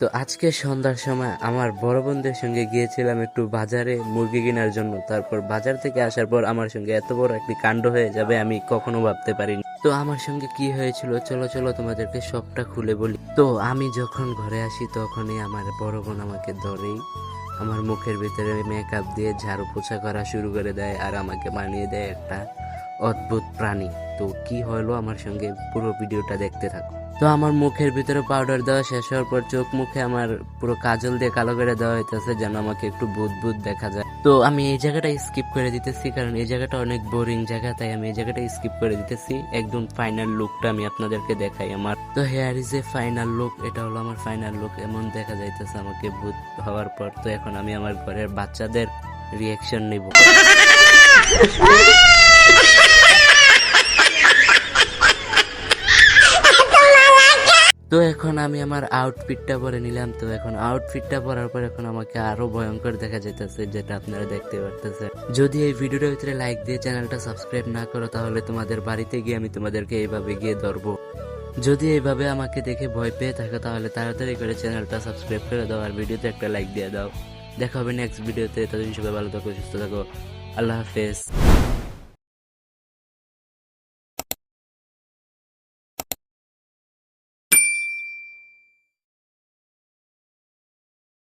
তো আজকে সন্ধ্যার সময় আমার বড় বোনদের সঙ্গে গিয়েছিলাম একটু বাজারে মুরগি কেনার জন্য। তারপর বাজার থেকে আসার পর আমার সঙ্গে এত বড় একটি কাণ্ড হয়ে যাবে আমি কখনো ভাবতে পারিনি। তো আমার সঙ্গে কি হয়েছিল চলো চলো তোমাদেরকে সবটা খুলে বলি। তো আমি যখন ঘরে আসি তখনই আমার বড় বোন আমাকে ধরেই আমার মুখের ভিতরে মেকআপ দিয়ে ঝাড়ু পোছা করা শুরু করে দেয় আর আমাকে বানিয়ে দেয় একটা অদ্ভুত প্রাণী। তো কি হলো আমার সঙ্গে পুরো ভিডিওটা দেখতে থাকো। তো আমার মুখের ভিতরে পাউডার দেওয়া শেষ হওয়ার পর চোখ মুখে আমার পুরো কাজল দিয়ে কালো করে দেওয়া হইতেছে যেন আমাকে একটু ভূত ভূত দেখা যায়। তো আমি এই জায়গাটা স্কিপ করে দিতেছি কারণ এই জায়গাটা অনেক বোরিং জায়গা, তাই আমি এই জায়গাটা স্কিপ করে দিতেছি। একদম ফাইনাল লুকটা আমি আপনাদেরকে দেখাই আমার। তো hair is a final look, এটা হলো আমার ফাইনাল লুক। এমন দেখা যাইতেছে আমাকে ভূত হওয়ার পর। তো এখন আমি আমার ঘরের বাচ্চাদের রিয়াকশন নিব। তো এখন আমি আমার আউটফিটটা পরে নিলাম। তো এখন আউটফিটটা পরার পর এখন আমাকে আরো ভয়ঙ্কর দেখা যাইতেছে, যেটা আপনারা দেখতে পারতেছেন। যদি এই ভিডিওটার ভিতরে লাইক দিয়ে চ্যানেলটা সাবস্ক্রাইব না করো তাহলে তোমাদের বাড়িতে গিয়ে আমি তোমাদেরকে এইভাবে গিয়ে ধরবো। যদি এইভাবে আমাকে দেখে ভয় পেয়ে থাকো তাহলে তাড়াতাড়ি করে চ্যানেলটা সাবস্ক্রাইব করে দাও আর ভিডিওতে একটা লাইক দিয়ে দাও। দেখা হবে নেক্সট ভিডিওতে। ততদিন সবাই ভালো থাকো, সুস্থ থাকো। আল্লাহ হাফেজ।